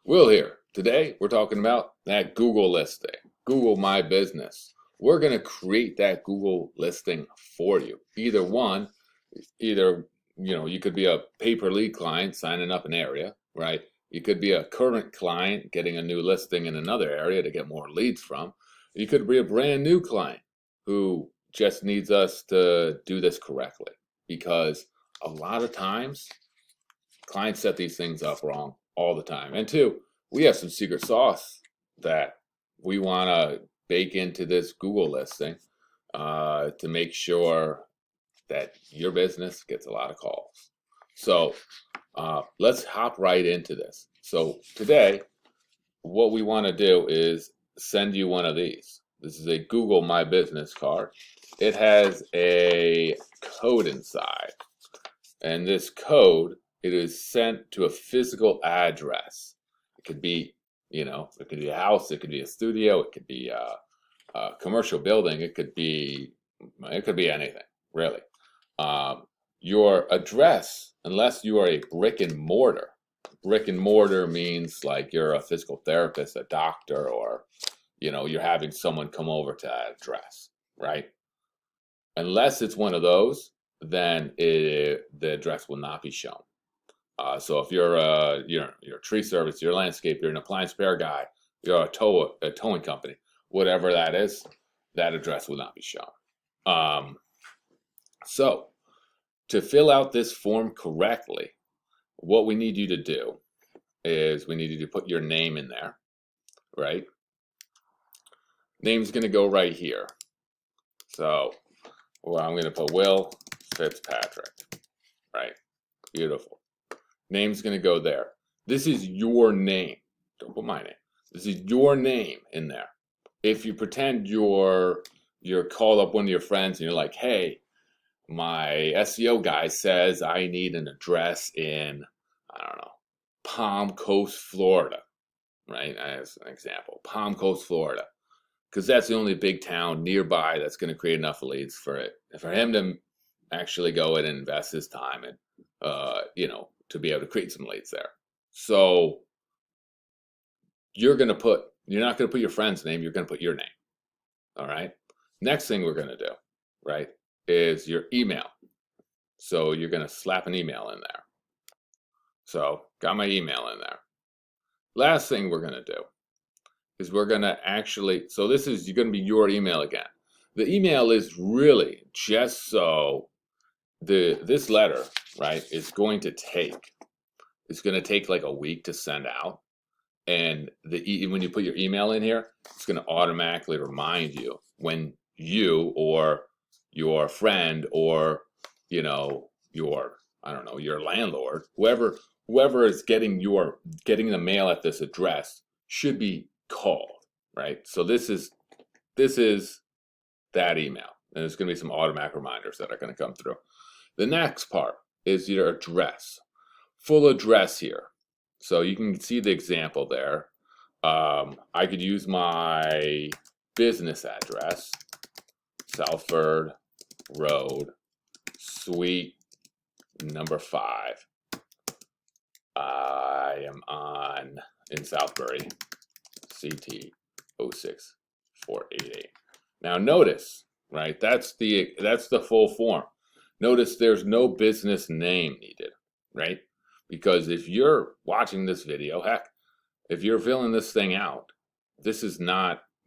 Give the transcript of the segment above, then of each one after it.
Will here. Today we're talking about that Google listing, Google My Business. We're going to create that Google listing for you. Either you could be a pay per lead client signing up an area, right? You could be a current client getting a new listing in another area to get more leads from. You could be a brand new client who just needs us to do this correctly because a lot of times clients set these things up wrong all the time. And two, we have some secret sauce that we want to bake into this Google listing to make sure that your business gets a lot of calls. So let's hop right into this. So today, what we want to do is send you one of these. This is a Google My Business card. It has a code inside, and this code, it is sent to a physical address. It could be, it could be a house, it could be a studio, it could be a commercial building, it could be anything, really. Your address, unless you are a brick and mortar means like you're a physical therapist, a doctor, or you're having someone come over to that address, right? Unless it's one of those, then the address will not be shown. So if you're a tree service, you're a landscape, you're an appliance repair guy, you're a towing company, whatever that is, that address will not be shown. So to fill out this form correctly, what we need you to do is we need you to put your name in there, right? Name's going to go right here. So I'm going to put Will Fitzpatrick, right? Beautiful. Name's going to go there. This is your name. Don't put my name. This is your name in there. If you pretend you're called up one of your friends and you're like, hey, my SEO guy says I need an address in, I don't know, Palm Coast, Florida, right? As an example, Palm Coast, Florida, because that's the only big town nearby that's going to create enough leads for him to actually go in and invest his time and to be able to create some leads there. So you're not going to put your friend's name, you're going to put your name. All right. Next thing we're going to do, right, is your email. So you're going to slap an email in there. So got my email in there. Last thing we're going to do is we're going to so this is going to be your email again. The email is really just so this letter, right, is going to take like a week to send out. And when you put your email in here, it's going to automatically remind you when you or your friend or your your landlord, whoever is getting the mail at this address should be called, right? So this is that email, and there's going to be some automatic reminders that are going to come through. The next part is your address, full address here. So you can see the example there. I could use my business address, Southford Road, Suite number 5. I am in Southbury, CT 06488. Now notice, right? That's the full form. Notice there's no business name needed, right? Because if you're watching this video, heck, if you're filling this thing out,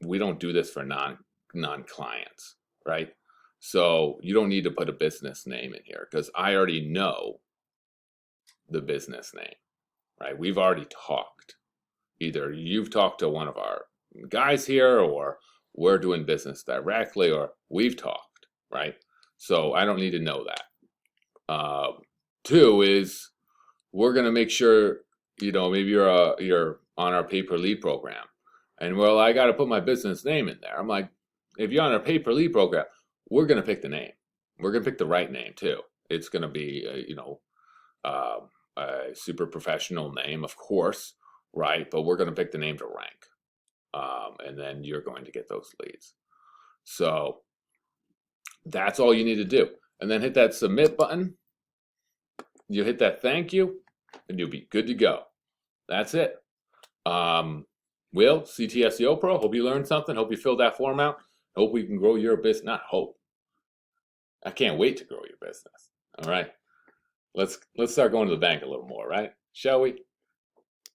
we don't do this for non-clients, right? So you don't need to put a business name in here because I already know the business name, right? We've already talked. Either you've talked to one of our guys here, or we're doing business directly, or we've talked, right? So I don't need to know that. Two is we're going to make sure, maybe you're on our pay per lead program, and I got to put my business name in there. I'm like, if you're on our pay per lead program, we're going to pick the name. We're going to pick the right name too. It's going to be, a super professional name, of course, right? But we're going to pick the name to rank. And then you're going to get those leads. So that's all you need to do. And then hit that submit button. You hit that thank you, and you'll be good to go. That's it. Will, CTSEO Pro, hope you learned something. Hope you filled that form out. Hope we can grow your business. Not hope. I can't wait to grow your business. All right. Let's start going to the bank a little more, right? Shall we?